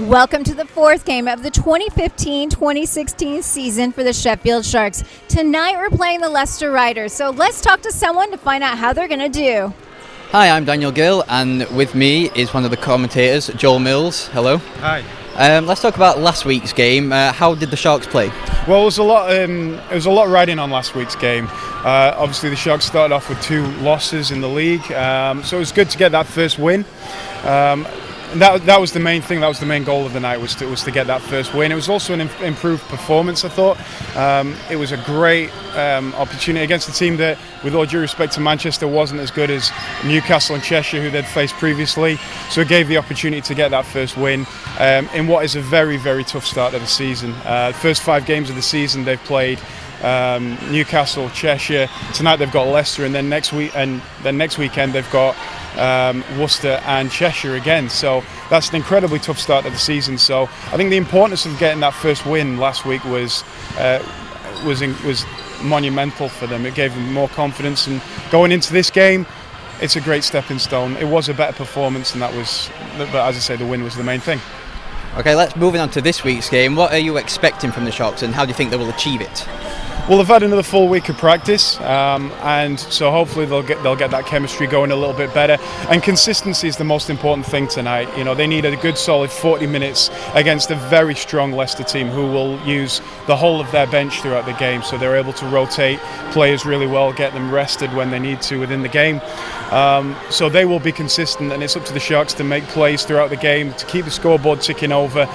Welcome to the fourth game of the 2015-2016 season for the Sheffield Sharks. Tonight we're playing the Leicester Riders, so let's talk to someone to find out how they're going to do. Hi, I'm Daniel Gill, and with me is one of the commentators, Joel Mills. Hello. Hi. Let's talk about last week's game. How did the Sharks play? Well, it was a lot riding on last week's game. Obviously, the Sharks started off with 2 losses in the league, so it was good to get that first win. And that was the main thing. That was the main goal of the night, was to get that first win. It was also an improved performance, I thought. It was a great opportunity against a team that, with all due respect to Manchester, wasn't as good as Newcastle and Cheshire, who they'd faced previously. So it gave the opportunity to get that first win in what is a very, very tough start of the season. First 5 games of the season, they've played Newcastle, Cheshire. Tonight they've got Leicester, and then next weekend they've got Worcester and Cheshire again. So that's an incredibly tough start of the season. So I think the importance of getting that first win last week was monumental for them. It gave them more confidence, and going into this game, it's a great stepping stone. It was a better performance, and but as I say, the win was the main thing. Okay, let's move on to this week's game. What are you expecting from the Sharks, and how do you think they will achieve it? Well, they've had another full week of practice, and so hopefully they'll get that chemistry going a little bit better. And consistency is the most important thing tonight. You know, they need a good solid 40 minutes against a very strong Leicester team who will use the whole of their bench throughout the game, so they're able to rotate players really well, get them rested when they need to within the game. So they will be consistent, and it's up to the Sharks to make plays throughout the game to keep the scoreboard ticking over.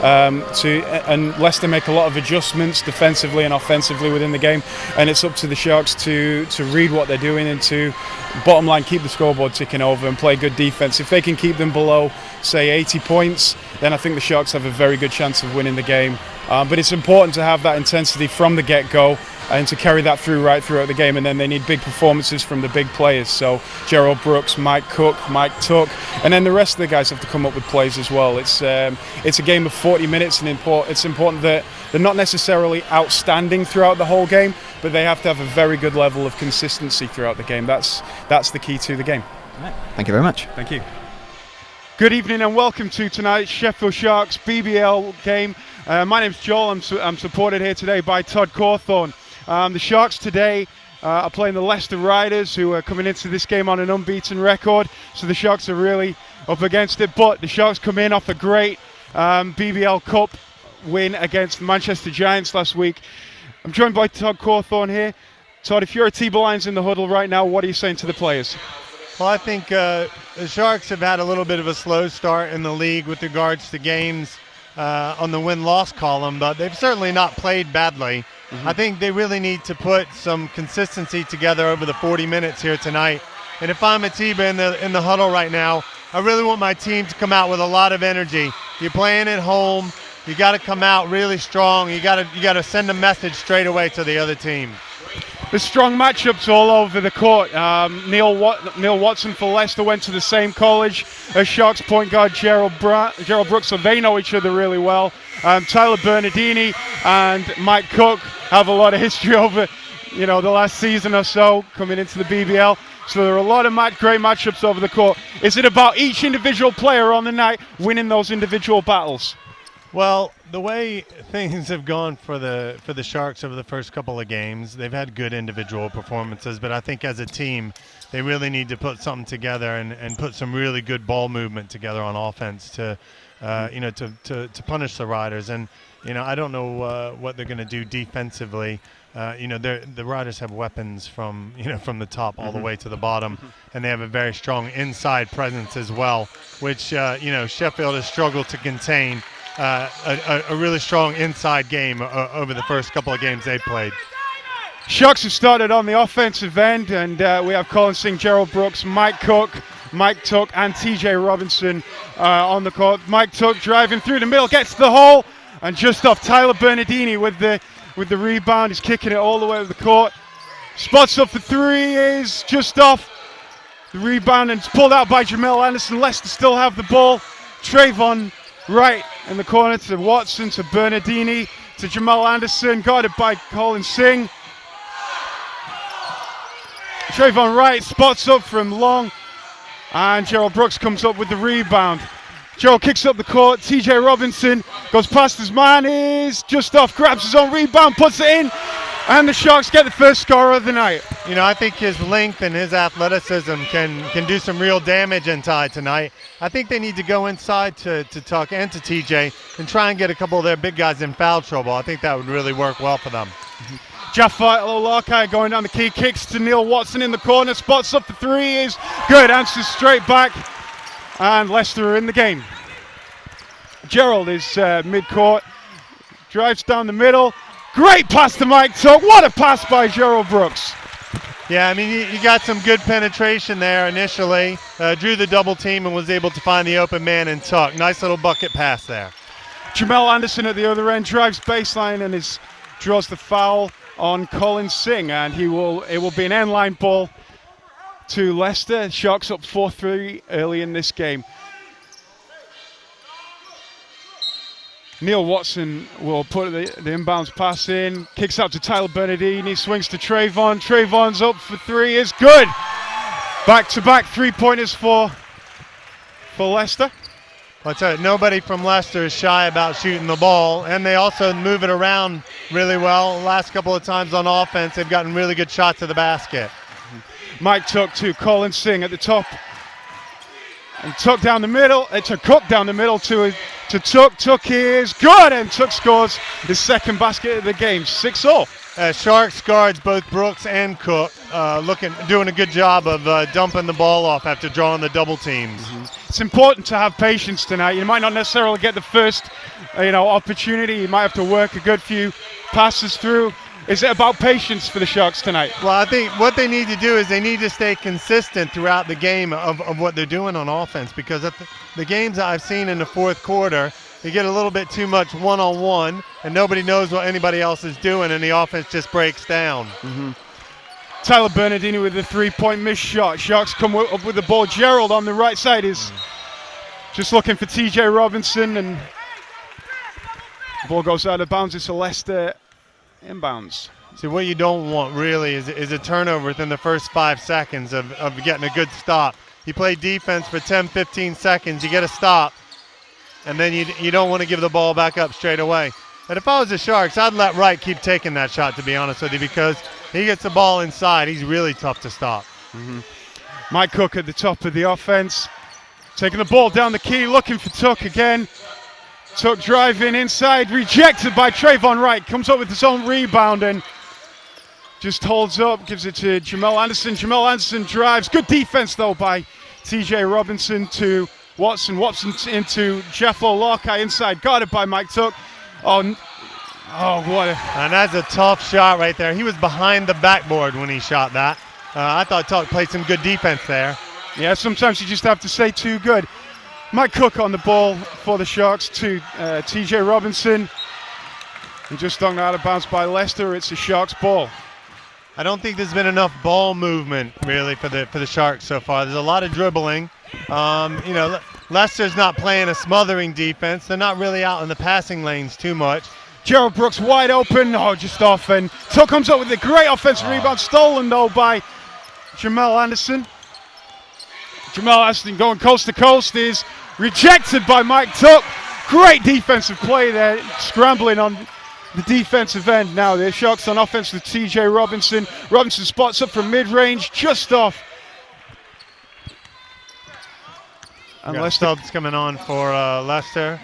And Leicester make a lot of adjustments defensively and offensively within the game, and it's up to the Sharks to read what they're doing and to, bottom line, keep the scoreboard ticking over and play good defense. If they can keep them below, say, 80 points, then I think the Sharks have a very good chance of winning the game. But it's important to have that intensity from the get-go and to carry that right throughout the game, and then they need big performances from the big players. So Gerald Brooks, Mike Cook, Mike Tuck, and then the rest of the guys have to come up with plays as well. It's a game of 40 minutes, and it's important that they're not necessarily outstanding throughout the whole game, but they have to have a very good level of consistency throughout the game. That's the key to the game. Right. Thank you very much. Thank you. Good evening and welcome to tonight's Sheffield Sharks BBL game. My name's Joel. I'm supported here today by Todd Cawthorne. The Sharks today are playing the Leicester Riders, who are coming into this game on an unbeaten record. So the Sharks are really up against it. But the Sharks come in off a great BBL Cup win against the Manchester Giants last week. I'm joined by Todd Cawthorne here. Todd, if you're a T-Ball Lions in the huddle right now, what are you saying to the players? Well, I think the Sharks have had a little bit of a slow start in the league with regards to games on the win-loss column, but they've certainly not played badly. I think they really need to put some consistency together over the 40 minutes here tonight. And if I'm a T-Ball in the huddle right now, I really want my team to come out with a lot of energy. You're playing at home. You got to come out really strong. You got to send a message straight away to the other team. There's strong matchups all over the court. Neil Watson for Leicester went to the same college as Sharks point guard Gerald Brooks, so they know each other really well. Tyler Bernardini and Mike Cook have a lot of history over, the last season or so coming into the BBL. So there are a lot of great matchups over the court. Is it about each individual player on the night winning those individual battles? Well, the way things have gone for the Sharks over the first couple of games, they've had good individual performances, but I think as a team, they really need to put something together and put some really good ball movement together on offense to punish the Riders. And I don't know what they're going to do defensively. The Riders have weapons from the top all the way to the bottom, and they have a very strong inside presence as well, which Sheffield has struggled to contain. A really strong inside game over the first couple of games they played. Sharks have started on the offensive end, and we have Colin Singh, Gerald Brooks, Mike Cook, Mike Tuck, and TJ Robinson on the court. Mike Tuck driving through the middle, gets to the hole, and just off Tyler Bernardini with the rebound. He's kicking it all the way to the court. Spots up for three, is just off. The rebound, and it's pulled out by Jamel Anderson. Leicester still have the ball. Trayvon right in the corner to Watson, to Bernardini, to Jamal Anderson, guarded by Colin Singh. Trayvon Wright spots up from long, and Gerald Brooks comes up with the rebound. Gerald kicks up the court. TJ Robinson goes past his man, is just off, grabs his own rebound, puts it in, and the Sharks get the first score of the night. You know, I think his length and his athleticism can do some real damage inside tonight. I think they need to go inside to Tuck and to TJ and try and get a couple of their big guys in foul trouble. I think that would really work well for them. Jeffalo Larkai going down the key, kicks to Neil Watson in the corner, spots up the three, is good, answers straight back, and Leicester are in the game. Gerald is mid-court, drives down the middle, great pass to Mike Tuck, what a pass by Gerald Brooks. Yeah, I mean, you got some good penetration there initially, drew the double team and was able to find the open man in Tuck. Nice little bucket pass there. Jamel Anderson at the other end drives baseline and draws the foul on Colin Singh, and it will be an end-line ball to Leicester. Sharks up 4-3 early in this game. Neil Watson will put the inbounds pass in, kicks out to Tyler Bernardini, swings to Trayvon. Trayvon's up for three, is good. Back-to-back three-pointers for Leicester. I'll tell you, nobody from Leicester is shy about shooting the ball, and they also move it around really well. Last couple of times on offense, they've gotten really good shots to the basket. Mike Tuck to Colin Singh at the top. And Tuck down the middle, to Cook down the middle to Tuck. Tuck is good, and Tuck scores his second basket of the game, 6-0. Sharks guards, both Brooks and Cook, doing a good job of dumping the ball off after drawing the double teams. It's important to have patience tonight. You might not necessarily get the first, opportunity. You might have to work a good few passes through. Is it about patience for the Sharks tonight? Well, I think what they need to do is they need to stay consistent throughout the game of what they're doing on offense, because at the games that I've seen in the fourth quarter, they get a little bit too much one-on-one, and nobody knows what anybody else is doing, and the offense just breaks down. Tyler Bernardini with the three-point missed shot. Sharks come up with the ball. Gerald on the right side is just looking for TJ Robinson, and the ball goes out of bounds. It's a Leicester inbounds. See, what you don't want really is a turnover within the first 5 seconds of getting a good stop. You play defense for 10, 15 seconds, you get a stop, and then you don't want to give the ball back up straight away. And if I was the Sharks, I'd let Wright keep taking that shot, to be honest with you, because he gets the ball inside. He's really tough to stop. Mike Cook at the top of the offense, taking the ball down the key, looking for Tuck again. Tuck driving inside, rejected by Trayvon Wright, comes up with his own rebound and just holds up, gives it to Jamel Anderson. Jamel Anderson drives, good defense though by TJ Robinson to Watson. Watson into Jeffalo Larkai inside, guarded by Mike Tuck. And that's a tough shot right there. He was behind the backboard when he shot that. I thought Tuck played some good defense there. Yeah, sometimes you just have to say too good. Mike Cook on the ball for the Sharks to TJ Robinson. He just stung out of bounds by Leicester. It's a Sharks ball. I don't think there's been enough ball movement really for the Sharks so far. There's a lot of dribbling. Leicester's not playing a smothering defense. They're not really out in the passing lanes too much. Gerald Brooks wide open, just off, and Tuck comes up with a great offensive rebound, stolen though by Jamel Anderson. Jamel Anderson going coast to coast is rejected by Mike Tuck. Great defensive play there, scrambling on the defensive end. Now the Sharks on offense with TJ Robinson. Robinson spots up from mid-range, just off. And Leicester subs coming on for Leicester.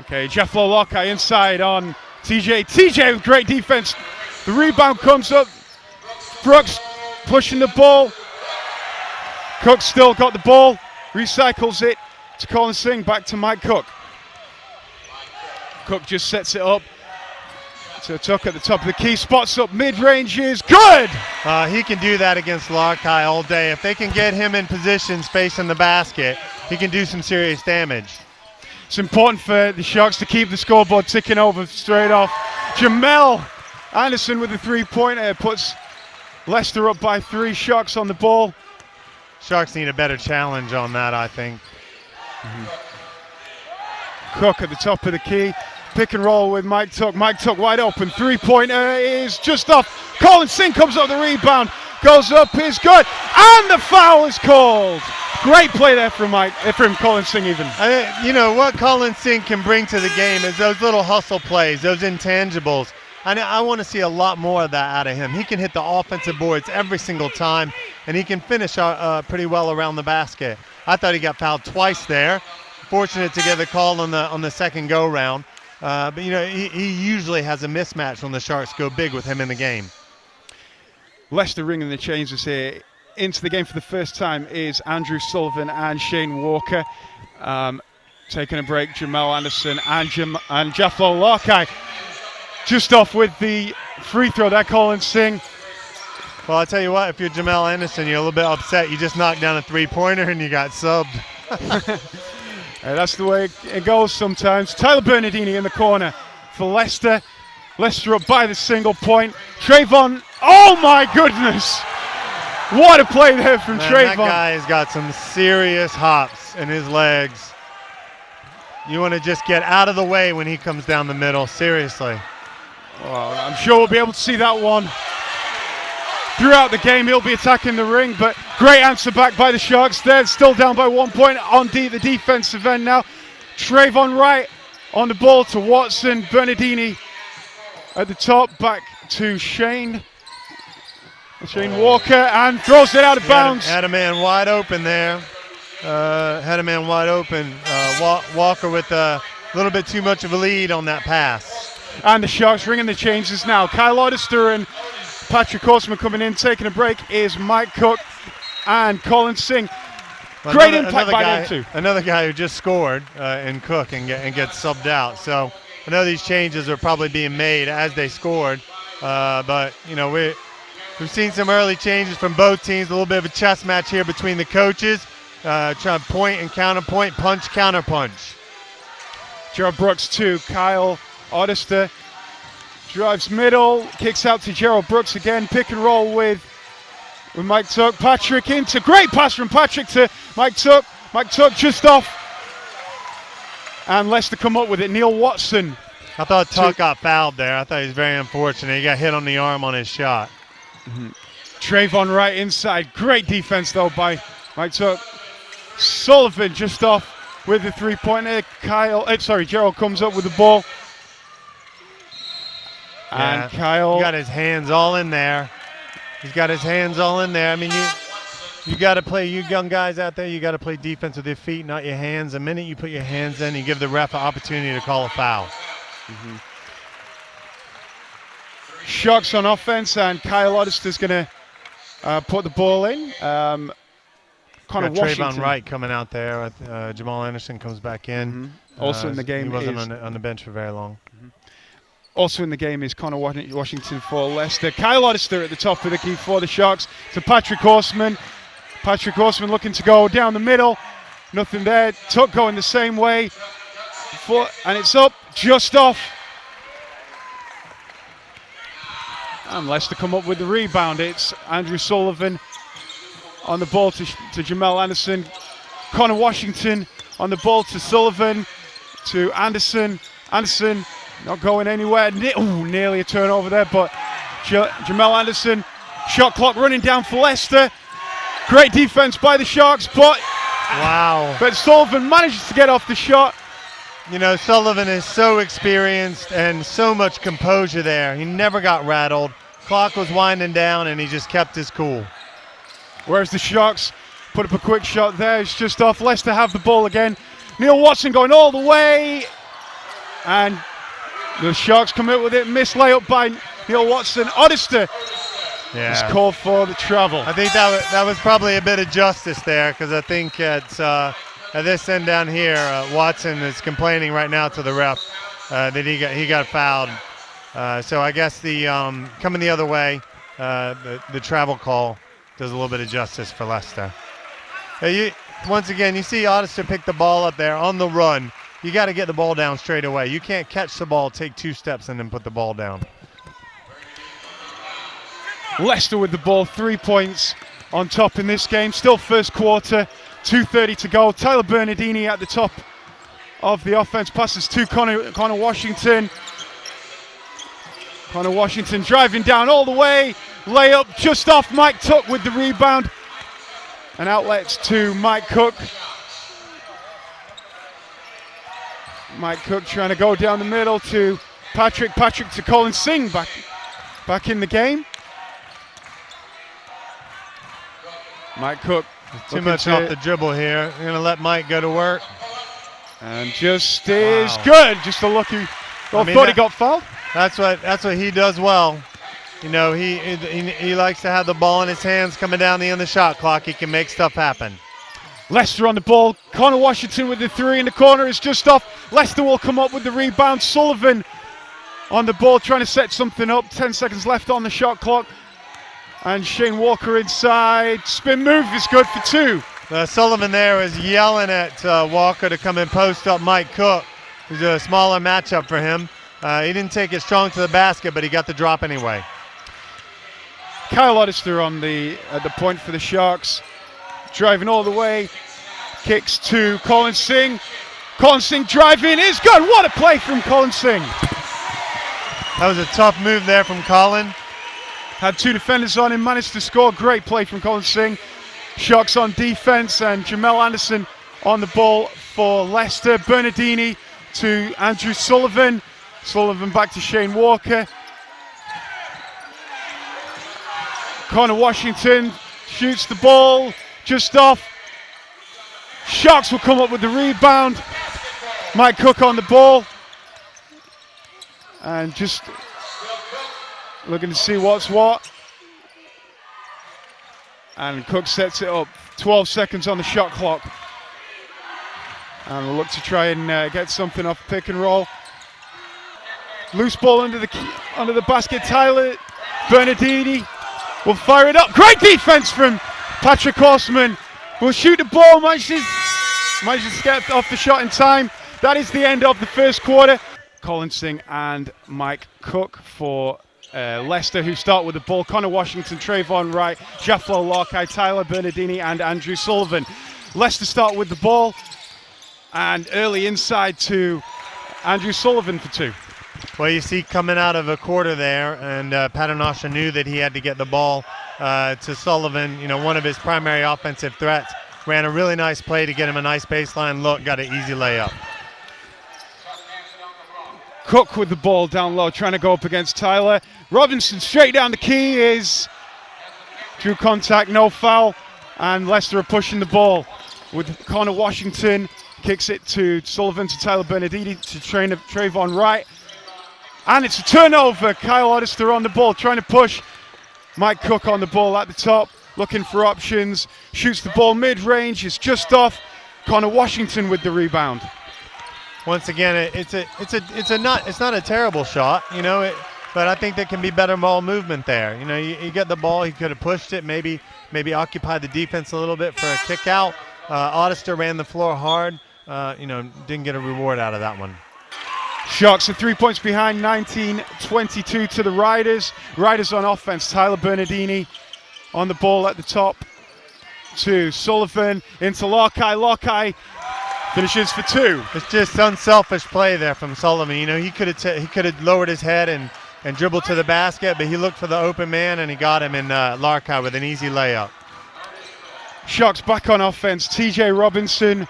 Okay, Jeffalo Larkai inside on TJ. TJ with great defense. The rebound comes up. Brooks pushing the ball. Cook still got the ball. Recycles it to Colin Singh. Back to Mike Cook. Cook just sets it up. So Tuck at the top of the key. Spots up mid-range is good. He can do that against Larkai all day. If they can get him in position facing the basket, he can do some serious damage. It's important for the Sharks to keep the scoreboard ticking over straight off. Jamel Anderson with the three-pointer puts Leicester up by 3. Sharks on the ball. Sharks need a better challenge on that, I think. Cook at the top of the key. Pick and roll with Mike Tuck. Mike Tuck wide open. Three-pointer is just off. Colin Singh comes up the rebound. Goes up, is good. And the foul is called. Great play there from Colin Singh even. You know, what Colin Singh can bring to the game is those little hustle plays, those intangibles. I want to see a lot more of that out of him. He can hit the offensive boards every single time, and he can finish pretty well around the basket. I thought he got fouled twice there. Fortunate to get the call on the second go-round. But, you know, he usually has a mismatch when the Sharks go big with him in the game. Leicester ringing the changes here. Into the game for the first time is Andrew Sullivan and Shane Walker. Taking a break, Jamal Anderson and Jaflo Larkai. Just off with the free throw there, Colin Singh. Well, I'll tell you what, if you're Jamal Anderson, you're a little bit upset. You just knocked down a three-pointer and you got subbed. That's the way it goes sometimes. Tyler Bernardini in the corner for Leicester. Leicester up by the single point. Trayvon, oh my goodness! What a play there from Trayvon. That guy's got some serious hops in his legs. You want to just get out of the way when he comes down the middle, seriously. Well, I'm sure we'll be able to see that one throughout the game. He'll be attacking the ring, but great answer back by the Sharks. They're still down by 1 point on the defensive end now. Trayvon Wright on the ball to Watson. Bernardini at the top, back to Shane Walker, and throws it out of bounds. Had a man wide open there. Walker with a little bit too much of a lead on that pass. And the Sharks ringing the changes now. Kyle Oddister and Patrick Horseman coming in. Taking a break is Mike Cook and Colin Singh. Great impact by them too. Another guy who just scored in Cook and gets subbed out. So I know these changes are probably being made as they scored. But, you know, we've seen some early changes from both teams. A little bit of a chess match here between the coaches. Trying to point and counterpoint, punch, counterpunch. Gerald Brooks to Kyle Oddister. Drives middle, kicks out to Gerald Brooks again. Pick and roll with Mike Tuck. Patrick into, great pass from Patrick to Mike Tuck. Mike Tuck just off. And Leicester come up with it. Neil Watson. I thought Tuck got fouled there. I thought he was very unfortunate. He got hit on the arm on his shot. Trayvon Wright inside. Great defense though by Mike Tuck. Sullivan just off with the three-pointer. Gerald comes up with the ball. Yeah, and Kyle got his hands all in there. He's got his hands all in there. I mean, you got to play, you young guys out there, you got to play defense with your feet, not your hands. The minute you put your hands in, you give the ref an opportunity to call a foul. Sharks on offense, and Kyle Oddister's going to put the ball in. Connor Washington. Trayvon Wright coming out there. Jamal Anderson comes back in. Also in the game, he wasn't on the bench for very long. Also in the game is Connor Washington for Leicester. Kyle Oddister at the top of the key for the Sharks to Patrick Horseman. Patrick Horseman looking to go down the middle. Nothing there. Tuck going the same way. And it's up, just off. And Leicester come up with the rebound. It's Andrew Sullivan on the ball to Jamal Anderson. Connor Washington on the ball to Sullivan, to Anderson. Anderson not going anywhere. Nearly a turnover there, but Jamal Anderson. Shot clock running down for Leicester. Great defense by the Sharks, but wow. But Sullivan manages to get off the shot. You know, Sullivan is so experienced and so much composure there. He never got rattled. Clock was winding down, and he just kept his cool. Whereas the Sharks put up a quick shot there. It's just off. Leicester have the ball again. Neil Watson going all the way. And the Sharks come out with it. Missed layup by Neil Watson. Oddister is called for the travel. I think that was probably a bit of justice there, because I think at this end down here, Watson is complaining right now to the ref that he got fouled. So I guess the coming the other way, the travel call does a little bit of justice for Leicester. Once again, you see Oddister pick the ball up there on the run. You got to get the ball down straight away. You can't catch the ball, take 2 steps, and then put the ball down. Leicester with the ball, 3 points on top in this game. Still first quarter, 2:30 to go. Tyler Bernardini at the top of the offense. Passes to Connor Washington. Connor Washington driving down all the way. Layup just off. Mike Tuck with the rebound. And outlets to Mike Cook. Mike Cook trying to go down the middle to Patrick. Patrick to Colin Singh back in the game. Mike Cook. Too much off the dribble here. They're going to let Mike go to work. And just is good. Just a lucky. Thought he got fouled. That's what he does well. You know, he likes to have the ball in his hands coming down the end of the shot clock. He can make stuff happen. Leicester on the ball. Connor Washington with the three in the corner is just off. Leicester will come up with the rebound. Sullivan on the ball trying to set something up. 10 seconds left on the shot clock. And Shane Walker inside. Spin move is good for two. Sullivan there is yelling at Walker to come and post up Mike Cook, who's a smaller matchup for him. He didn't take it strong to the basket, but he got the drop anyway. Kyle Oddister at the point for the Sharks. Driving all the way. Kicks to Colin Singh. Colin Singh driving is good. What a play from Colin Singh. That was a tough move there from Colin. Had two defenders on him, managed to score. Great play from Colin Singh. Sharks on defense and Jamel Anderson on the ball for Leicester. Bernardini to Andrew Sullivan. Sullivan back to Shane Walker. Connor Washington shoots the ball just off. Sharks will come up with the rebound. Mike Cook on the ball. And just looking to see what's what. And Cook sets it up. 12 seconds on the shot clock. And we'll look to try and get something off pick and roll. Loose ball under the basket. Tyler Bernardini will fire it up. Great defense from Patrick Horseman. Will shoot the ball. Manages to get off the shot in time. That is the end of the first quarter. Colin Singh and Mike Cook for Leicester, who start with the ball. Connor Washington, Trayvon Wright, Jaflo Larkai, Tyler Bernardini and Andrew Sullivan. Leicester start with the ball and early inside to Andrew Sullivan for two. Well, you see coming out of a quarter there, and Paternoster knew that he had to get the ball to Sullivan, you know, one of his primary offensive threats. Ran a really nice play to get him a nice baseline look, got an easy layup. Cook with the ball down low, trying to go up against Tyler. Robinson straight down the key is drew contact, no foul, and Leicester are pushing the ball with Connor Washington. Kicks it to Sullivan, to Tyler Bernardini, to Trayvon Wright. And it's a turnover. Kyle Oddister on the ball, trying to push. Mike Cook on the ball at the top, looking for options. Shoots the ball mid-range, it's just off. Connor Washington with the rebound. Once again, it's not a terrible shot, you know, but I think there can be better ball movement there. You know, you get the ball, he could have pushed it, maybe occupy the defense a little bit for a kick out. Oddister ran the floor hard, you know, didn't get a reward out of that one. Sharks are 3 points behind, 19-22 to the Riders. Riders on offense, Tyler Bernardini on the ball at the top to Sullivan, into Larkai. Larkai finishes for two. It's just unselfish play there from Sullivan. You know, he could have lowered his head and dribbled to the basket, but he looked for the open man and he got him in Larkai with an easy layup. Sharks back on offense. TJ Robinson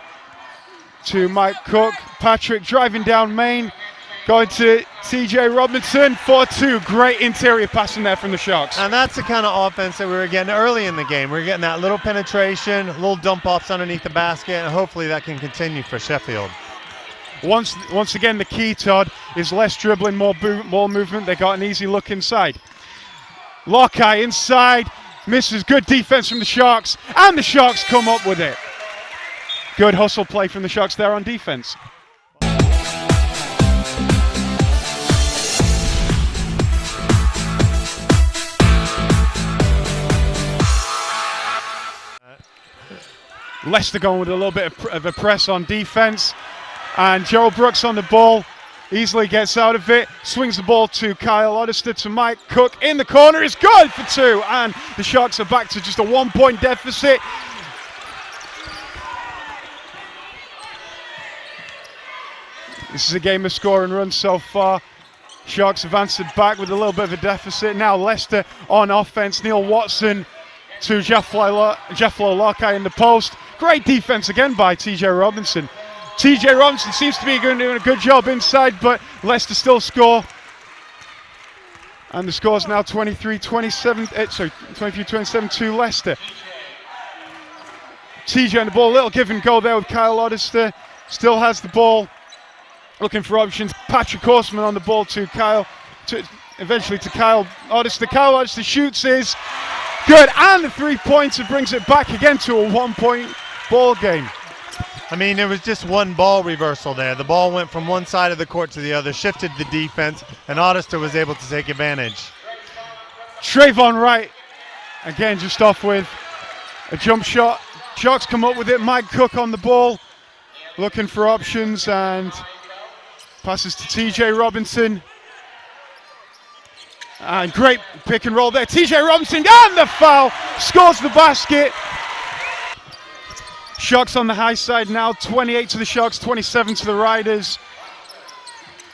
to Mike Cook. Patrick driving down main. Going to TJ Robinson, 4-2. Great interior passing there from the Sharks. And that's the kind of offense that we were getting early in the game. We were getting that little penetration, little dump-offs underneath the basket, and hopefully that can continue for Sheffield. Once again, the key, Todd, is less dribbling, more movement. They got an easy look inside. Larkai inside, misses. Good defense from the Sharks, and the Sharks come up with it. Good hustle play from the Sharks there on defense. Leicester going with a little bit of a press on defense, and Gerald Brooks on the ball, easily gets out of it, swings the ball to Kyle Oddister, to Mike Cook in the corner, is good for two, and the Sharks are back to just a 1 point deficit. This is a game of score and runs so far. Sharks have answered back with a little bit of a deficit. Now Leicester on offense. Neil Watson to Jefflo Lockhart in the post. Great defense again by TJ Robinson. TJ Robinson seems to be doing a good job inside, but Leicester still score. And the score is now 23-27 to Leicester. TJ on the ball, little give and go there with Kyle Oddister. Still has the ball, looking for options. Patrick Horseman on the ball to Kyle, eventually to Kyle Oddister. Kyle Oddister shoots is good, and the 3-pointer brings it back again to a 1-point ball game. I mean, there was just one ball reversal there. The ball went from one side of the court to the other, shifted the defense, and Oddister was able to take advantage. Trayvon Wright, again, just off with a jump shot. Sharks come up with it. Mike Cook on the ball, looking for options, and passes to TJ Robinson. And great pick and roll there. TJ Robinson, and the foul, scores the basket. Sharks on the high side now, 28 to the Sharks, 27 to the Riders.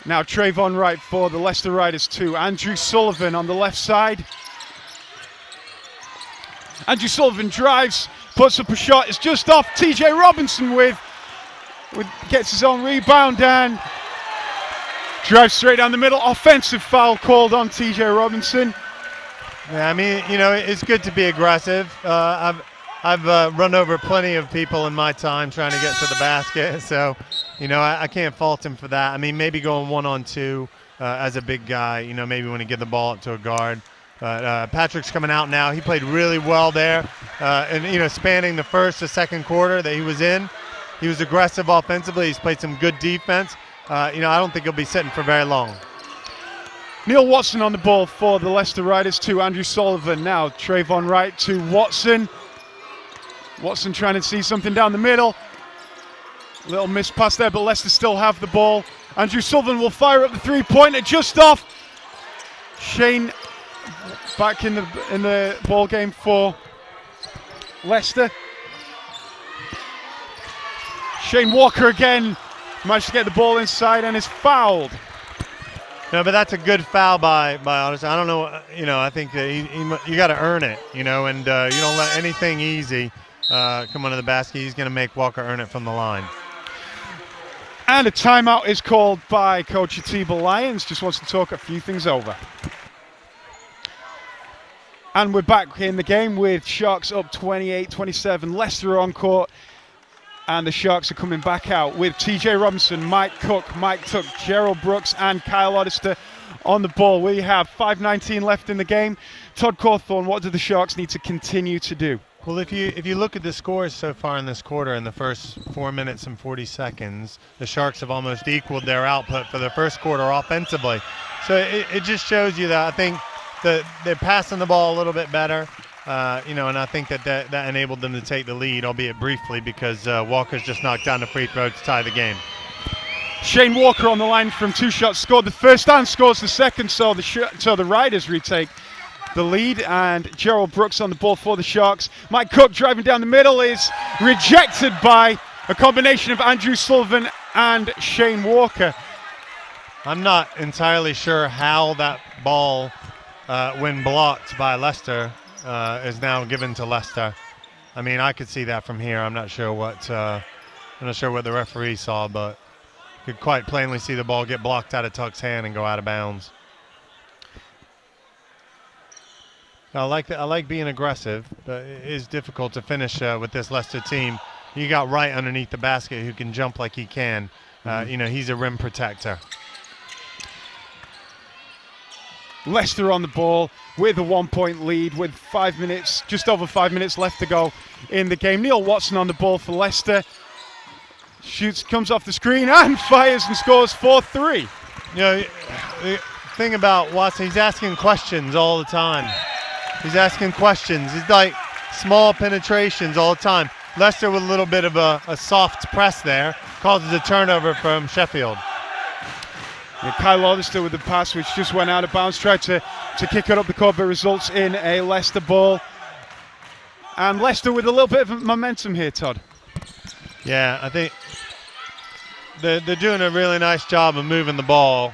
Now Trayvon Wright for the Leicester Riders too. Andrew Sullivan on the left side. Andrew Sullivan drives, puts up a shot, it's just off. TJ Robinson gets his own rebound and drives straight down the middle. Offensive foul called on TJ Robinson. Yeah, I mean, you know, it's good to be aggressive. I've run over plenty of people in my time trying to get to the basket, so, you know, I can't fault him for that. I mean, maybe going 1-on-2 as a big guy, you know, maybe when he give the ball up to a guard. Patrick's coming out now. He played really well there, and, you know, spanning the first to second quarter that he was in. He was aggressive offensively. He's played some good defense. You know, I don't think he'll be sitting for very long. Neil Watson on the ball for the Leicester Riders to Andrew Sullivan. Now Trayvon Wright to Watson. Watson trying to see something down the middle. Little miss pass there, but Leicester still have the ball. Andrew Sullivan will fire up the 3-pointer just off. Shane back in the ball game for Leicester. Shane Walker again managed to get the ball inside and is fouled. No, but that's a good foul by Otis. I don't know, you know, I think that you got to earn it, you know, and you don't let anything easy come under the basket. He's going to make Walker earn it from the line. And a timeout is called by Coach Atiba Lyons. Just wants to talk a few things over. And we're back in the game with Sharks up 28-27. Leicester on court. And the Sharks are coming back out with TJ Robinson, Mike Cook, Mike Tuck, Gerald Brooks, and Kyle Oddister on the ball. We have 5:19 left in the game. Todd Cawthorne, what do the Sharks need to continue to do? Well, if you look at the scores so far in this quarter, in the first 4 minutes and 40 seconds, the Sharks have almost equaled their output for the first quarter offensively. So it just shows you that I think that they're passing the ball a little bit better. You know, and I think that enabled them to take the lead, albeit briefly, because Walker's just knocked down the free throw to tie the game. Shane Walker on the line from 2 shots, scored the first and scores the second, so the Riders retake the lead. And Gerald Brooks on the ball for the Sharks. Mike Cook driving down the middle is rejected by a combination of Andrew Sullivan and Shane Walker. I'm not entirely sure how that ball, when blocked by Leicester, is now given to Leicester. I mean, I could see that from here. I'm not sure what the referee saw, but could quite plainly see the ball get blocked out of Tuck's hand and go out of bounds. I like being aggressive, but it is difficult to finish with this Leicester team. You got Wright underneath the basket who can jump like he can. You know, he's a rim protector. Leicester on the ball with a 1-point lead with just over 5 minutes left to go in the game. Neil Watson on the ball for Leicester. Shoots, comes off the screen and fires and scores 4-3. You know, the thing about Watson, he's asking questions all the time. He's asking questions. He's like small penetrations all the time. Leicester with a little bit of a soft press there causes a turnover from Sheffield. Yeah, Kyle Oddister with the pass, which just went out of bounds, tried to kick it up the court, but results in a Leicester ball. And Leicester with a little bit of momentum here, Todd. Yeah, I think they're doing a really nice job of moving the ball.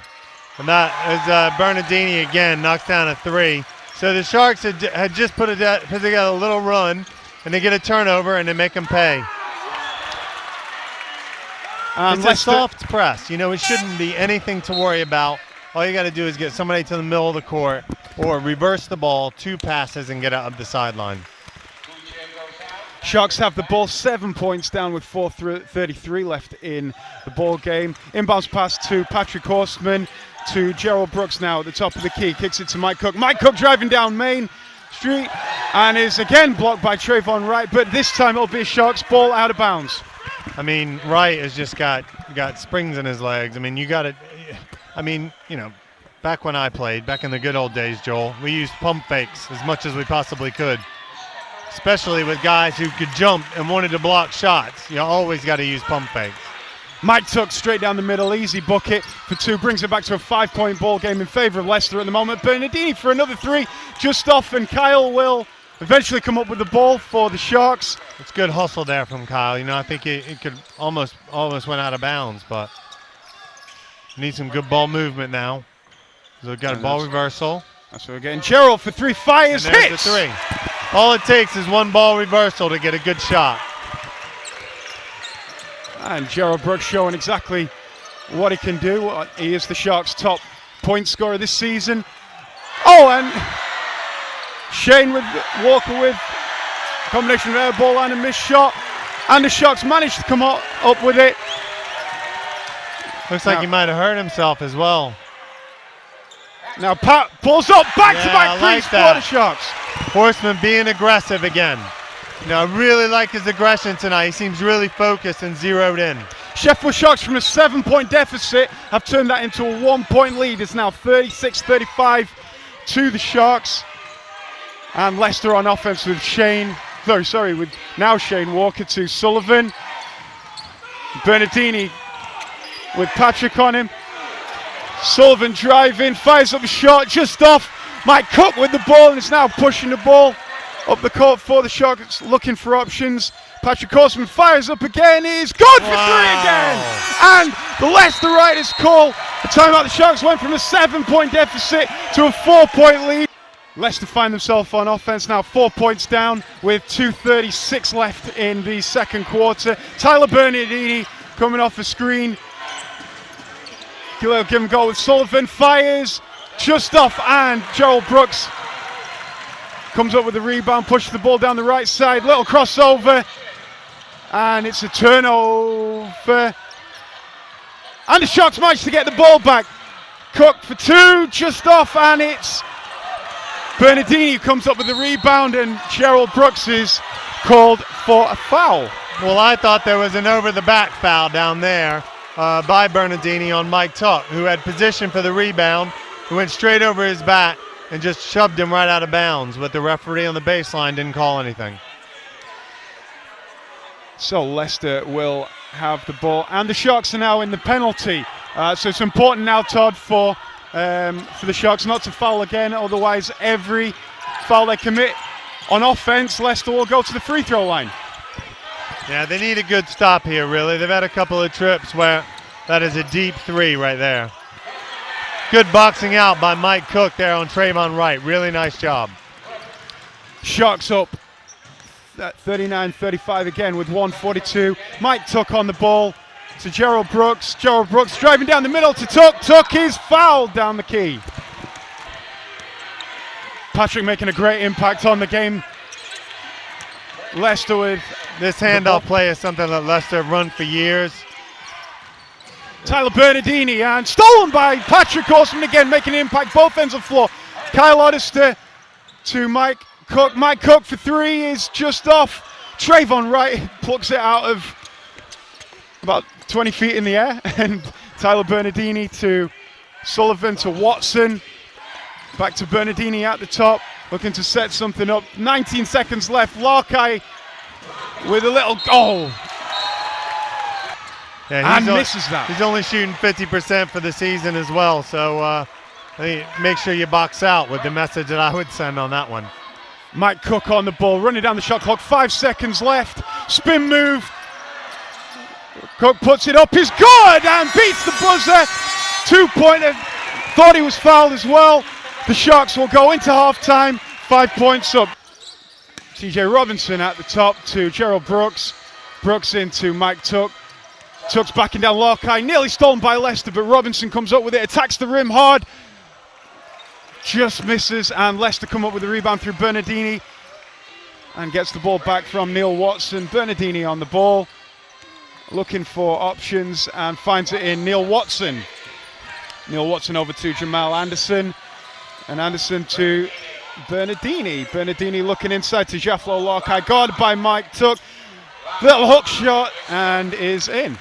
And that is Bernardini again, knocks down a 3. So the Sharks had just put together a little run, and they get a turnover, and they make them pay. It's a soft press. You know, it shouldn't be anything to worry about. All you got to do is get somebody to the middle of the court or reverse the ball, 2 passes, and get out of the sideline. Sharks have the ball, 7 points down with 4:33 left in the ball game. Inbounds pass to Patrick Horseman to Gerald Brooks now at the top of the key. Kicks it to Mike Cook. Mike Cook driving down Main Street and is again blocked by Trayvon Wright, but this time it'll be a Sharks ball out of bounds. I mean, Wright has just got springs in his legs. I mean, you know, back when I played, back in the good old days, Joel, we used pump fakes as much as we possibly could, especially with guys who could jump and wanted to block shots. You always got to use pump fakes. Mike Tuck straight down the middle, easy bucket for 2, brings it back to a 5-point ball game in favor of Leicester at the moment. Bernardini for another 3, just off, and Kyle will eventually come up with the ball for the Sharks. It's good hustle there from Kyle. You know, I think it could almost went out of bounds, but need some good ball movement now. So we've got a ball reversal. That's what we're getting. Gerald for 3, fires, and there's hits! the 3. All it takes is 1 ball reversal to get a good shot. And Gerald Brooks showing exactly what he can do. He is the Sharks' top point scorer this season. Oh, and Shane with Walker with a combination of air ball and a missed shot. And the Sharks managed to come up with it. Looks like he might have hurt himself as well. Now Pat pulls up back-to-back threes for the Sharks. Horseman being aggressive again. You know, I really like his aggression tonight. He seems really focused and zeroed in. Sheffield Sharks from a 7-point deficit have turned that into a 1-point lead. It's now 36-35 to the Sharks. And Leicester on offense with with now Shane Walker to Sullivan. Bernardini with Patrick on him. Sullivan driving, fires up a shot, just off. Mike Cook with the ball and is now pushing the ball up the court for the Sharks, looking for options. Patrick Horseman fires up again, he's good for 3 again! And the Leicester Riders call a timeout. The Sharks went from a 7-point deficit to a 4-point lead. Leicester find themselves on offense now, 4 points down with 2:36 left in the second quarter. Tyler Bernardini coming off a screen. Give him a goal with Sullivan, fires, just off, and Gerald Brooks comes up with the rebound, pushes the ball down the right side, little crossover, and it's a turnover. And the Sharks manage to get the ball back. Cook for 2, just off, and it's Bernardini who comes up with the rebound, and Gerald Brooks is called for a foul. Well, I thought there was an over-the-back foul down there by Bernardini on Mike Tuck, who had position for the rebound, who went straight over his back and just shoved him right out of bounds, but the referee on the baseline didn't call anything. So Leicester will have the ball, and the Sharks are now in the penalty. So it's important now, Todd, for the Sharks not to foul again, otherwise every foul they commit on offense, Leicester will go to the free throw line. Yeah, they need a good stop here, really. They've had a couple of trips where that is a deep 3 right there. Good boxing out by Mike Cook there on Trayvon Wright. Really nice job. Sharks up at 39-35 again with 1:42. Mike Tuck on the ball to Gerald Brooks. Gerald Brooks driving down the middle to Tuck. Tuck is fouled down the key. Patrick making a great impact on the game. Leicester with this handoff play is something that Leicester have run for years. Tyler Bernardini, and stolen by Patrick Horseman again, making an impact both ends of the floor. Kyle Oddister to Mike Cook. Mike Cook for 3 is just off. Trayvon Wright plucks it out of about 20 feet in the air. And Tyler Bernardini to Sullivan to Watson. Back to Bernardini at the top, looking to set something up. 19 seconds left. Larkai with a little goal. Yeah, and misses that. He's only shooting 50% for the season as well, so make sure you box out with the message that I would send on that one. Mike Cook on the ball, running down the shot clock, 5 seconds left. Spin move. Cook puts it up, he's good, and beats the buzzer. 2-pointer. Thought he was fouled as well. The Sharks will go into half-time, 5 points up. TJ Robinson at the top to Gerald Brooks. Brooks into Mike Tuck. Tuck's backing down Larkai, nearly stolen by Leicester, but Robinson comes up with it, attacks the rim hard. Just misses, and Leicester come up with the rebound through Bernardini and gets the ball back from Neil Watson. Bernardini on the ball, looking for options and finds it in Neil Watson. Neil Watson over to Jamal Anderson, and Anderson to Bernardini. Bernardini looking inside to Jaflo Larkai, guarded by Mike Tuck. Little hook shot and is in.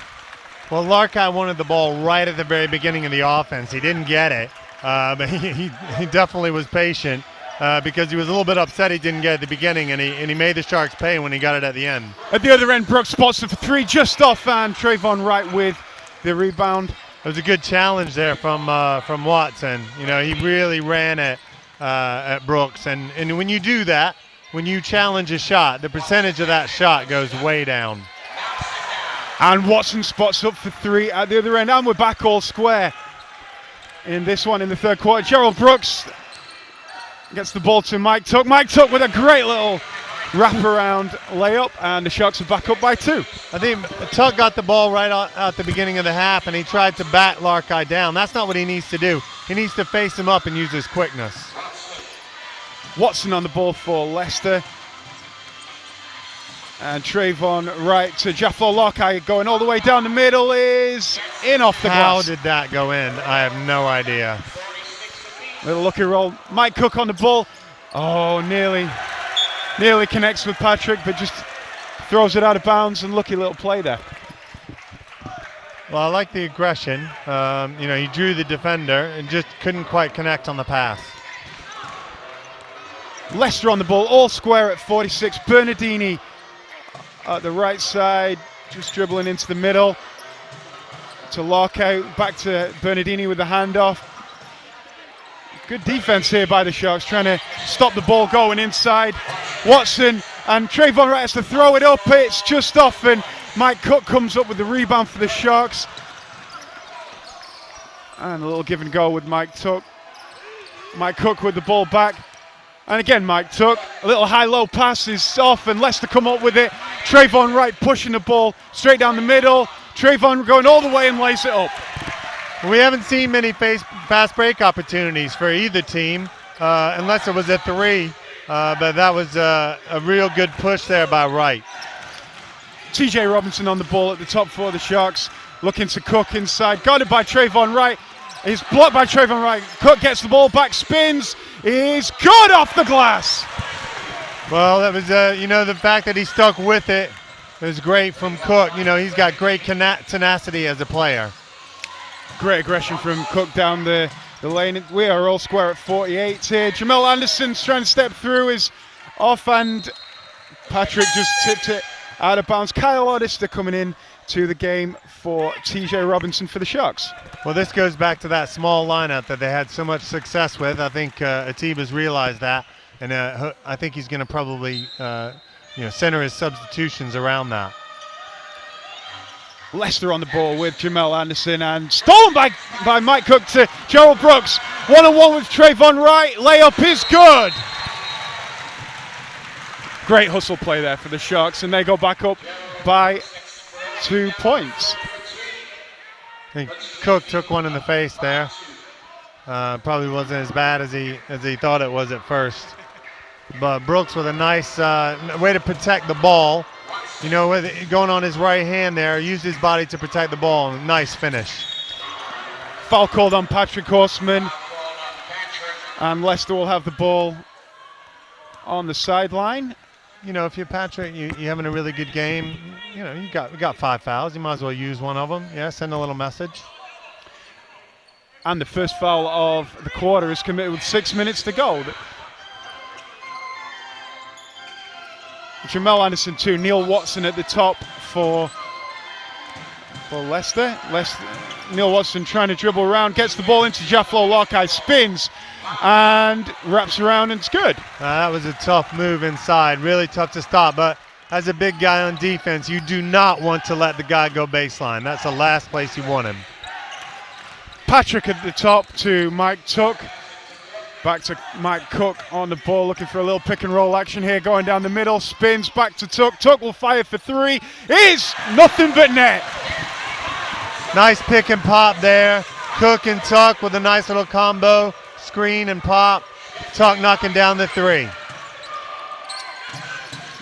Well, Larkai wanted the ball right at the very beginning of the offense. He didn't get it, but he definitely was patient because he was a little bit upset he didn't get it at the beginning, and he made the Sharks pay when he got it at the end. At the other end, Brooks spots it for three, just off, and Trayvon Wright with the rebound. It was a good challenge there from Watson. You know, he really ran it at Brooks, and when you do that, when you challenge a shot, the percentage of that shot goes way down. And Watson spots up for three at the other end, and we're back all square in this one in the third quarter. Gerald Brooks gets the ball to Mike Tuck. Mike Tuck with a great little wraparound layup, and the Sharks are back up by 2. I think Tuck got the ball right at the beginning of the half, and he tried to back Larkai down. That's not what he needs to do. He needs to face him up and use his quickness. Watson on the ball for Leicester. And Trayvon Wright to Jaflo Larkai, going all the way down the middle, is in off the glass. How did that go in? I have no idea. Little lucky roll. Mike Cook on the ball. Oh, nearly connects with Patrick, but just throws it out of bounds, and lucky little play there. Well, I like the aggression. You know, he drew the defender and just couldn't quite connect on the pass. Leicester on the ball, all square at 46. Bernardini at the right side, just dribbling into the middle to Larkai, back to Bernardini with the handoff. Good defense here by the Sharks, trying to stop the ball going inside. Watson and Trayvon Wright has to throw it up, it's just off, and Mike Cook comes up with the rebound for the Sharks. And a little give and go with Mike Tuck. Mike Cook with the ball back. And again, Mike Tuck, a little high-low pass is off, and Leicester come up with it. Trayvon Wright pushing the ball straight down the middle. Trayvon going all the way and lays it up. We haven't seen many fast break opportunities for either team, unless it was a 3. But that was a real good push there by Wright. TJ Robinson on the ball at the top for the Sharks, looking to Cook inside, guarded by Trayvon Wright. He's blocked by Trayvon Wright. Cook gets the ball back, spins, is good off the glass. Well, that was, you know, the fact that he stuck with it was great from Cook. You know, he's got great tenacity as a player. Great aggression from Cook down the lane. We are all square at 48 here. Jamal Anderson's trying to step through, is off, and Patrick just tipped it out of bounds. Kyle Oddister coming in to the game for TJ Robinson for the Sharks. Well, this goes back to that small lineup that they had so much success with. I think Atiba's realized that, and I think he's going to probably center his substitutions around that. Leicester on the ball with Jamal Anderson, and stolen by Mike Cook to Gerald Brooks. 1-on-1 with Trayvon Wright. Layup is good. Great hustle play there for the Sharks, and they go back up by 2 points. I think Cook took one in the face there. Probably wasn't as bad as he thought it was at first. But Brooks with a nice way to protect the ball. You know, with it going on his right hand there, used his body to protect the ball. Nice finish. Foul called on Patrick Horseman, and Leicester will have the ball on the sideline. You know, if you're Patrick, you're having a really good game. You know, you got 5 fouls. You might as well use one of them. Yeah, send a little message. And the first foul of the quarter is committed with 6 minutes to go. Jamal Anderson 2, Neil Watson at the top for Leicester. Neil Watson trying to dribble around, gets the ball into Jaflo Larkai, spins and wraps around, and it's good. That was a tough move inside, really tough to stop, but as a big guy on defense, you do not want to let the guy go baseline. That's the last place you want him. Patrick at the top to Mike Tuck. Back to Mike Cook on the ball, looking for a little pick and roll action here, going down the middle, spins, back to Tuck. Tuck will fire for three. Is nothing but net. Nice pick and pop there. Cook and Tuck with a nice little combo, screen and pop. Tuck knocking down the three.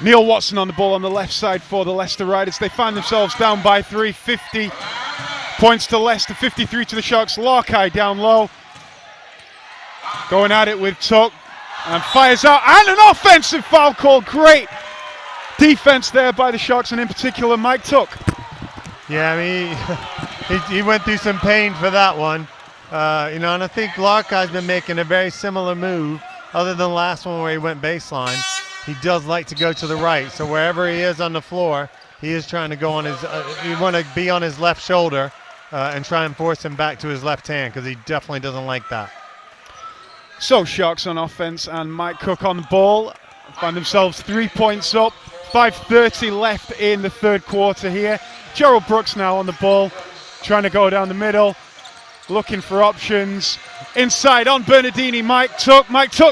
Neil Watson on the ball on the left side for the Leicester Riders. They find themselves down by 3, 50 points to Leicester, 53 to the Sharks. Larkeye down low. Going at it with Tuck and fires out, and an offensive foul call. Great defense there by the Sharks, and in particular Mike Tuck. Yeah, I mean, he went through some pain for that one. And I think Larkeye's been making a very similar move, other than the last one where he went baseline. He does like to go to the right, so wherever he is on the floor, he is trying to go on his, you want to be on his left shoulder and try and force him back to his left hand, because he definitely doesn't like that. So Sharks on offense and Mike Cook on the ball find themselves 3 points up, 5:30 left in the third quarter here. Gerald Brooks now on the ball, trying to go down the middle, looking for options. Inside on Bernardini, Mike Tuck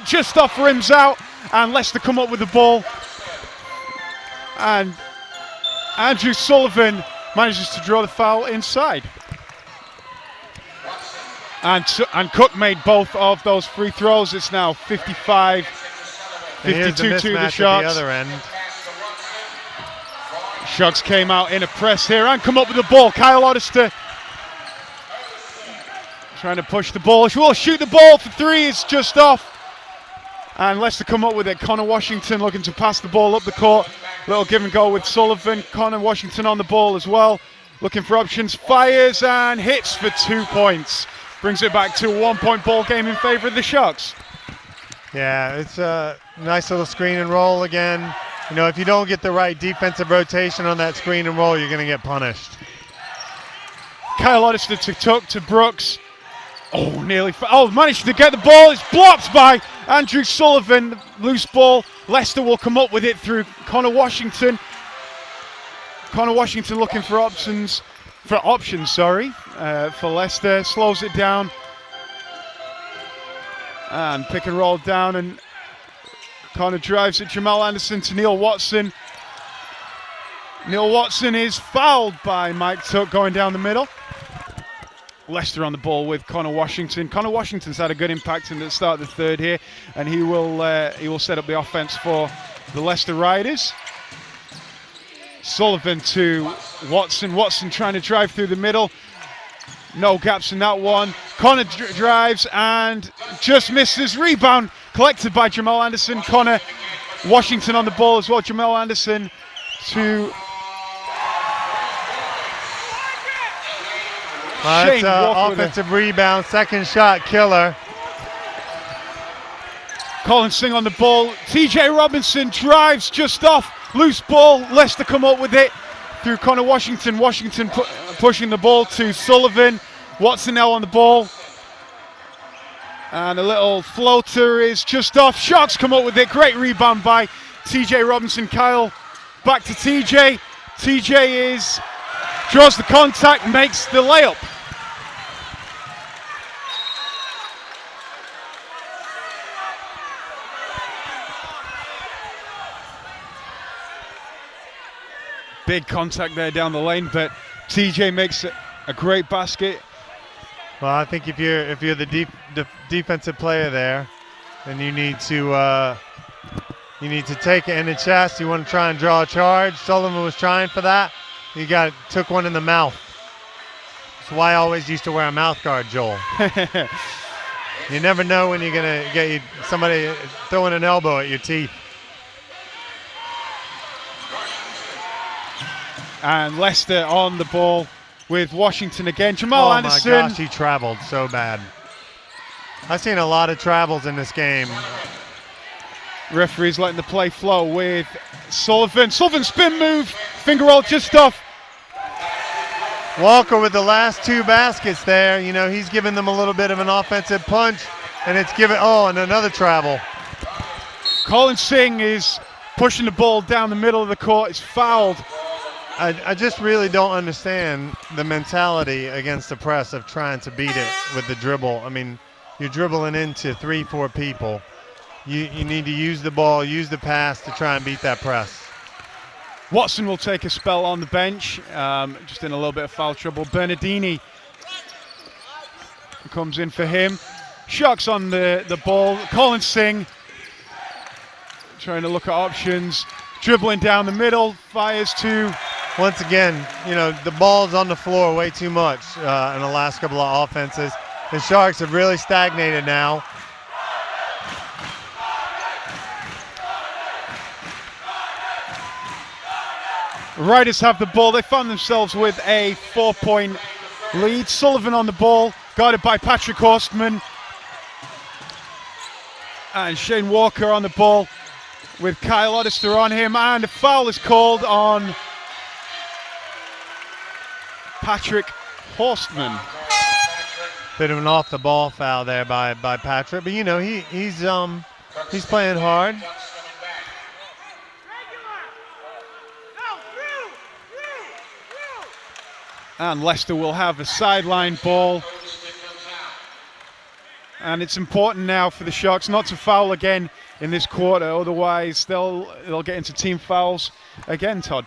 just off rims out, and Leicester come up with the ball. And Andrew Sullivan manages to draw the foul inside. And Cook made both of those free throws. It's now 55-52 to the Sharks. At the other end. Sharks came out in a press here and come up with the ball. Kyle Oddister trying to push the ball. She will shoot the ball for three. It's just off. And Leicester come up with it. Connor Washington looking to pass the ball up the court. Little give and go with Sullivan. Connor Washington on the ball as well. Looking for options. Fires and hits for 2 points. Brings it back to a 1 point ball game in favor of the Sharks. Yeah, it's a nice little screen and roll again. If you don't get the right defensive rotation on that screen and roll, you're going to get punished. Kyle Oddister to Tuck to Brooks. Managed to get the ball. It's blocked by Andrew Sullivan. Loose ball. Leicester will come up with it through Connor Washington. Connor Washington looking for options. For Leicester. Slows it down. And pick and roll down, and Connor drives it. Jamal Anderson to Neil Watson. Neil Watson is fouled by Mike Tuck going down the middle. Leicester on the ball with Connor Washington. Connor Washington's had a good impact in the start of the third here, and he will set up the offense for the Leicester Riders. Sullivan to Watson. Watson trying to drive through the middle. No gaps in that one. Connor drives and just misses. Rebound collected by Jamal Anderson. Connor Washington on the ball as well. Jamal Anderson to That's an offensive rebound, second shot killer. Colin Singh on the ball. TJ Robinson drives just off. Loose ball. Leicester come up with it through Connor Washington. Washington pushing the ball to Sullivan. Watson now on the ball. And a little floater is just off. Sharks come up with it. Great rebound by TJ Robinson. Kyle back to TJ. TJ draws the contact, makes the layup. Big contact there down the lane, but TJ makes a great basket. Well, I think if you're the defensive player there, then you need to take it in the chest. You want to try and draw a charge. Sullivan was trying for that. He took one in the mouth. That's why I always used to wear a mouth guard, Joel. You never know when you're gonna get somebody throwing an elbow at your teeth. And Leicester on the ball with Washington again. Jamal Anderson. Oh my gosh, he traveled so bad. I've seen a lot of travels in this game. Referee's letting the play flow with Sullivan. Sullivan spin move. Finger roll just off. Walker with the last two baskets there. He's giving them a little bit of an offensive punch. And it's and another travel. Colin Singh is pushing the ball down the middle of the court. It's fouled. I just really don't understand the mentality against the press of trying to beat it with the dribble. I mean, you're dribbling into 3-4 people. You need to use the ball, use the pass to try and beat that press. Watson will take a spell on the bench, just in a little bit of foul trouble. Bernardini comes in for him. Sharks on the ball. Colin Singh trying to look at options. Dribbling down the middle, fires to... Once again, the ball's on the floor way too much in the last couple of offenses. The Sharks have really stagnated now. Riders have the ball. They found themselves with a 4-point lead. Sullivan on the ball, guarded by Patrick Horstman. And Shane Walker on the ball with Kyle Oddister on him. And a foul is called on Patrick Horstman. Bit of an off-the-ball foul there by Patrick. But, he's playing hard. And Leicester will have a sideline ball. And it's important now for the Sharks not to foul again in this quarter, otherwise they'll get into team fouls again, Todd.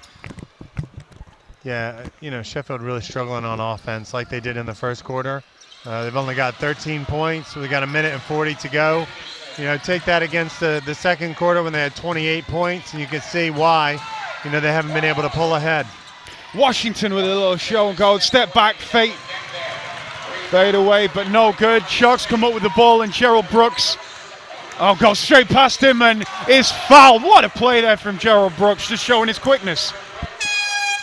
Yeah, Sheffield really struggling on offense like they did in the first quarter. They've only got 13 points. We got 1:40 to go. Take that against the second quarter when they had 28 points, and you can see why, they haven't been able to pull ahead. Washington with a little show and go, step back, fade away, but no good. Sharks come up with the ball, and Gerald Brooks goes straight past him and is fouled. What a play there from Gerald Brooks, just showing his quickness.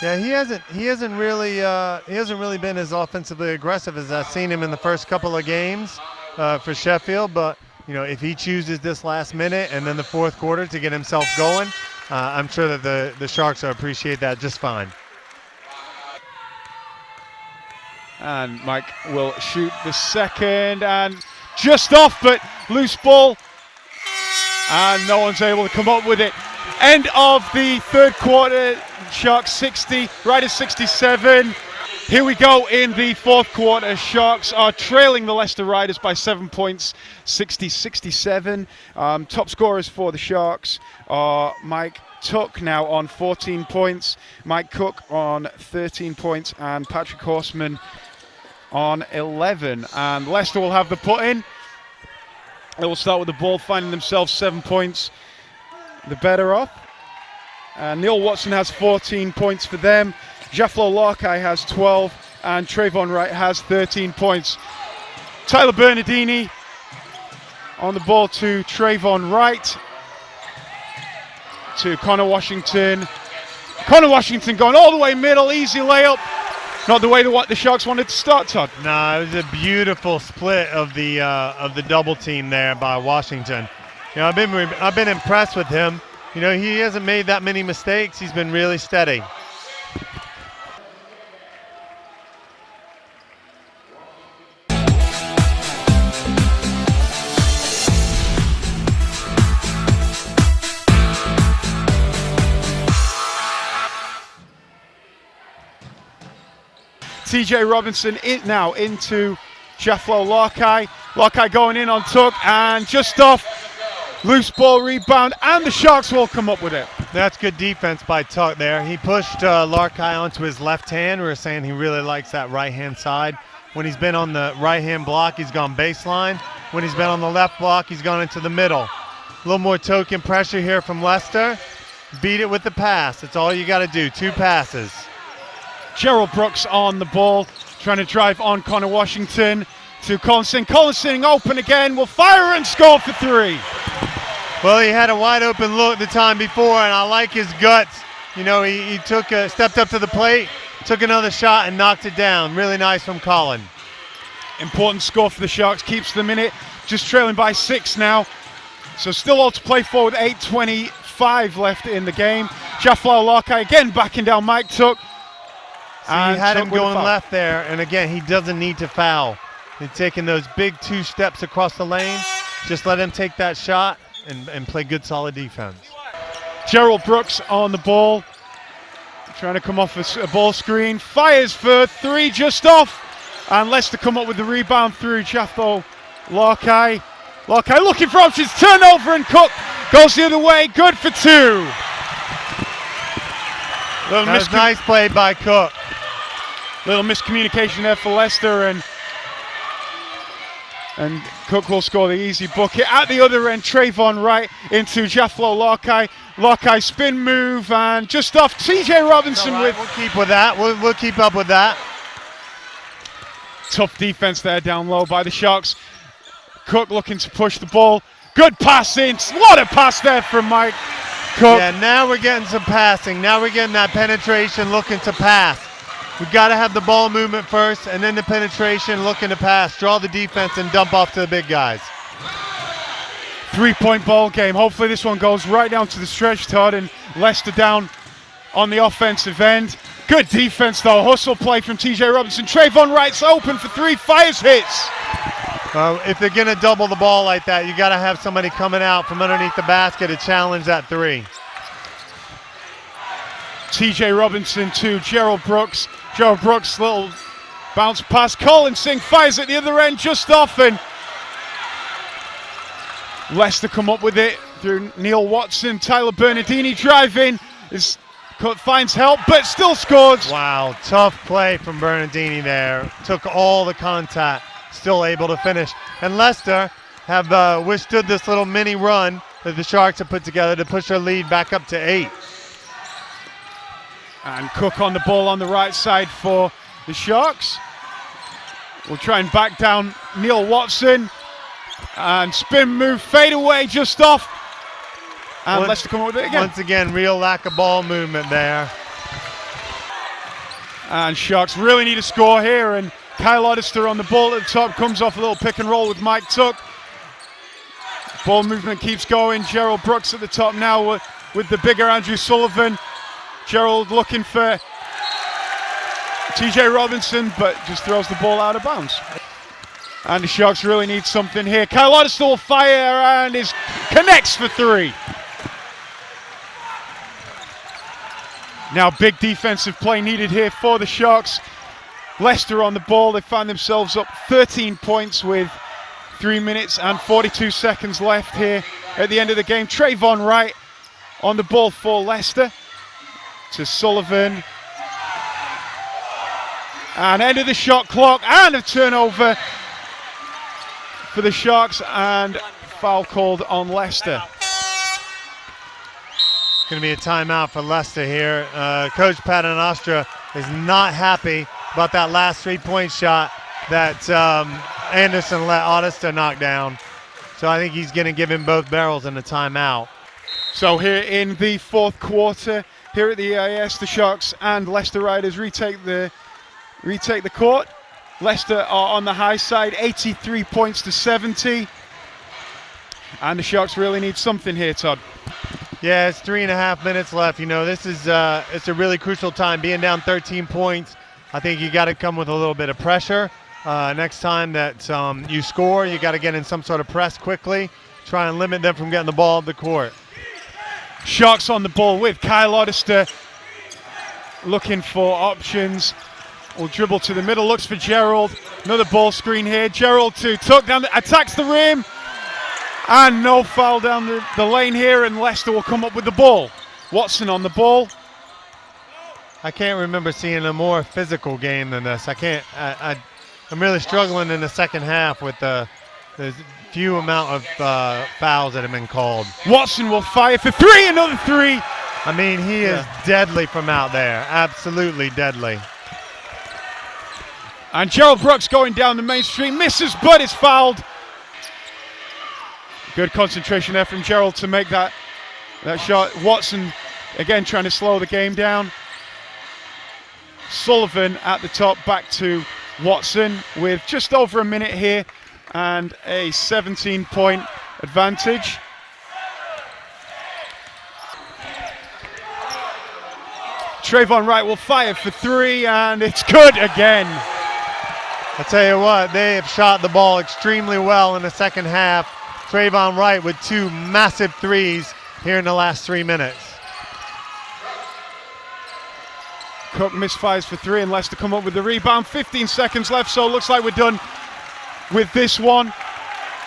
Yeah, he hasn't really been as offensively aggressive as I've seen him in the first couple of games for Sheffield. But if he chooses this last minute and then the fourth quarter to get himself going, I'm sure that the Sharks will appreciate that just fine. And Mike will shoot the second, and just off, but loose ball, and no one's able to come up with it. End of the third quarter. Sharks 60, Riders 67. Here we go in the fourth quarter. Sharks are trailing the Leicester Riders by 7 points, 60-67. Top scorers for the Sharks are Mike Tuck now on 14 points, Mike Cook on 13 points, and Patrick Horstman on 11. And Leicester will have the put-in. They will start with the ball, finding themselves 7 points the better off. Neil Watson has 14 points for them. Jaflo Larkai has 12, and Trayvon Wright has 13 points. Tyler Bernardini on the ball to Trayvon Wright, to Connor Washington. Connor Washington going all the way middle, easy layup. Not the way the Sharks wanted to start, Todd. No, it was a beautiful split of the double team there by Washington. I've been impressed with him. He hasn't made that many mistakes. He's been really steady. TJ Robinson now into Jaflo Larkai. Larkai going in on Tuck, and just off. Loose ball rebound, and the Sharks will come up with it. That's good defense by Tuck there. He pushed Larkai onto his left hand. We were saying he really likes that right-hand side. When he's been on the right-hand block, he's gone baseline. When he's been on the left block, he's gone into the middle. A little more token pressure here from Leicester. Beat it with the pass. That's all you got to do, 2 passes. Gerald Brooks on the ball, trying to drive on Connor Washington to Colin Singh. Colin Singh open again, will fire and score for 3. Well, he had a wide open look the time before, and I like his guts. He stepped up to the plate, took another shot, and knocked it down. Really nice from Colin. Important score for the Sharks, keeps them in it, just trailing by 6 now. So still all to play for with 8:25 left in the game. Jaflo Larkai again backing down Mike Tuck. He had him going left there, and again, he doesn't need to foul. He's taking those big 2 steps across the lane. Just let him take that shot and play good, solid defense. Gerald Brooks on the ball, trying to come off a ball screen. Fires for 3, just off. And Leicester come up with the rebound through Jaflo Larkai looking for options, turnover, and Cook goes the other way, good for 2. That was nice play by Cook. Little miscommunication there for Leicester, and Cook will score the easy bucket. At the other end, Trayvon Wright into Jaflo Larkai. Larkai spin move and just off TJ Robinson Right, with... we'll keep with that. We'll keep up with that. Tough defense there down low by the Sharks. Cook looking to push the ball. Good pass in. What a pass there from Mike Cook. Yeah, now we're getting some passing. Now we're getting that penetration, looking to pass. We've got to have the ball movement first, and then the penetration, looking to pass. Draw the defense and dump off to the big guys. 3-point ball game. Hopefully this one goes right down to the stretch, Todd, and Leicester down on the offensive end. Good defense though. Hustle play from TJ Robinson. Trayvon Wright's open for 3. Fires hits. If they're going to double the ball like that, you got to have somebody coming out from underneath the basket to challenge that 3. TJ Robinson to Gerald Brooks. Gerald Brooks, little bounce pass. Colin Singh fires at the other end, just off, and Leicester come up with it through Neil Watson. Tyler Bernardini driving, finds help, but still scores. Wow, tough play from Bernardini there. Took all the contact, still able to finish. And Leicester have withstood this little mini run that the Sharks have put together to push their lead back up to 8. And Cook on the ball on the right side for the Sharks. We'll try and back down Neil Watson. And spin move, fade away, just off. And Leicester come up with it again. Once again, real lack of ball movement there. And Sharks really need a score here. And Kyle Oddister on the ball at the top, comes off a little pick and roll with Mike Tuck. Ball movement keeps going. Gerald Brooks at the top now with the bigger Andrew Sullivan. Gerald looking for TJ Robinson, but just throws the ball out of bounds. And the Sharks really need something here. Kyle Oddister will fire and connects for 3. Now big defensive play needed here for the Sharks. Leicester on the ball. They find themselves up 13 points with 3 minutes and 42 seconds left here at the end of the game. Trayvon Wright on the ball for Leicester. To Sullivan. And end of the shot clock and a turnover for the Sharks and foul called on Leicester. Going to be a timeout for Leicester here. Coach Paternostra is not happy about that last 3-point shot that Anderson let Oddister knock down. So I think he's going to give him both barrels in a timeout. So here in the fourth quarter, here at the EIS, the Sharks and Leicester Riders retake the court. Leicester are on the high side, 83 points to 70. And the Sharks really need something here, Todd. Yeah, it's 3.5 minutes left. You know, this is it's a really crucial time. Being down 13 points, I think you got to come with a little bit of pressure. Next time that you score, you got to get in some sort of press quickly. Try and limit them from getting the ball up the court. Sharks on the ball with Kyle Oddister looking for options. Will dribble to the middle, looks for Gerald. Another ball screen here. Gerald to tuck down, attacks the rim. And no foul down the lane here, and Leicester will come up with the ball. Watson on the ball. I can't remember seeing a more physical game than this. I'm really struggling in the second half with the few amount of fouls that have been called. Watson will fire for 3, another 3. I mean, he is deadly from out there, absolutely deadly. And Gerald Brooks going down the main street, misses, but is fouled. Good concentration there from Gerald to make that shot. Watson again trying to slow the game down. Sullivan at the top, back to Watson with just over a minute here and a 17-point advantage. Trayvon Wright will fire for 3, and it's good again. I tell you what, they have shot the ball extremely well in the second half. Trayvon Wright with 2 massive threes here in the last 3 minutes. Cook misfires for 3 and Leicester come up with the rebound. 15 seconds left, so it looks like we're done with this one.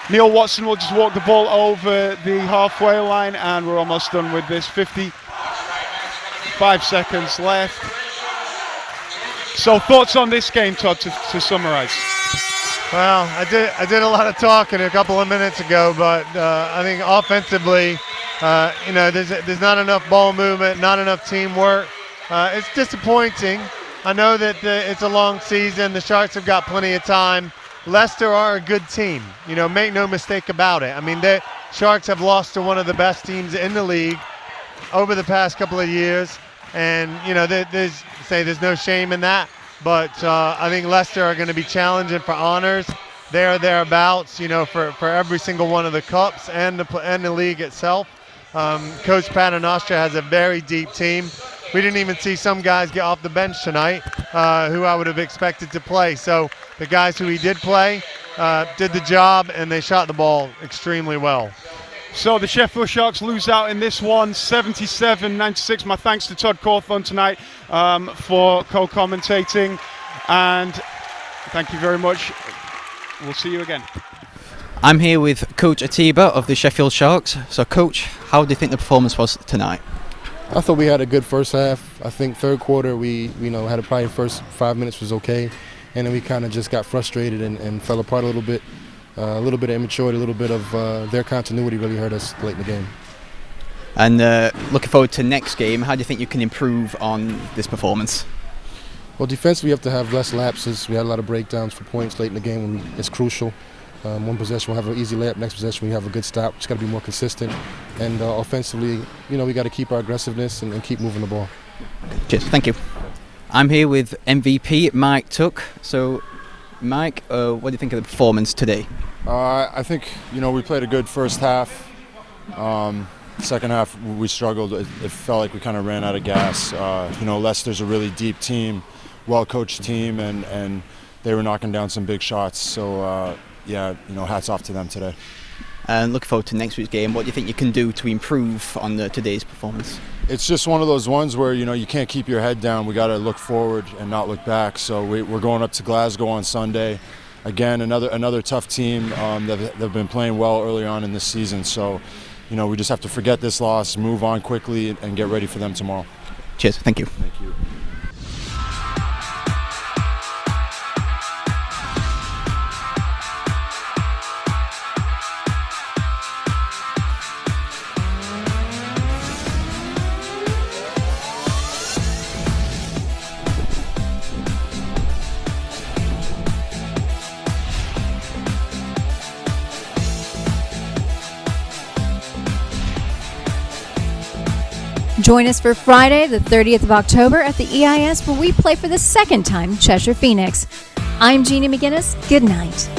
Neil Watson will just walk the ball over the halfway line, and we're almost done with this. 55 seconds left. So thoughts on this game, Todd, to summarize? Well, I did a lot of talking a couple of minutes ago, but I think offensively, there's not enough ball movement, not enough teamwork. It's disappointing. I know that it's a long season. The Sharks have got plenty of time. Leicester are a good team. Make no mistake about it. I mean, the Sharks have lost to one of the best teams in the league over the past couple of years, and there's no shame in that. But I think Leicester are going to be challenging for honors there or thereabouts. For every single one of the cups and the league itself. Coach Paternostre has a very deep team. We didn't even see some guys get off the bench tonight who I would have expected to play. So the guys who he did play did the job, and they shot the ball extremely well. So the Sheffield Sharks lose out in this one, 77-96. My thanks to Todd Cawthorn tonight for co-commentating, and thank you very much. We'll see you again. I'm here with Coach Atiba of the Sheffield Sharks. So, Coach, how do you think the performance was tonight? I thought we had a good first half. I think third quarter we had probably first 5 minutes was okay, and then we kind of just got frustrated and fell apart a little bit. A little bit of immaturity, a little bit of their continuity really hurt us late in the game. And looking forward to next game, how do you think you can improve on this performance? Well, defensively, we have to have less lapses. We had a lot of breakdowns for points late in the game when it's crucial. One possession we'll have an easy layup, next possession we have a good stop. Just got to be more consistent. And offensively, we got to keep our aggressiveness and keep moving the ball. Cheers, thank you. I'm here with MVP Mike Tuck. So, Mike, what do you think of the performance today? I think, we played a good first half. Second half, we struggled. It felt like we kind of ran out of gas. Leicester's a really deep team, well-coached team, and they were knocking down some big shots. So, hats off to them today. And looking forward to next week's game. What do you think you can do to improve on today's performance? It's just one of those ones where, you can't keep your head down. We got to look forward and not look back. So we're going up to Glasgow on Sunday. Again, another tough team that have been playing well early on in this season. So, we just have to forget this loss, move on quickly, and get ready for them tomorrow. Cheers. Thank you. Thank you. Join us for Friday, the 30th of October at the EIS, where we play for the second time Cheshire Phoenix. I'm Jeannie McGinnis. Good night.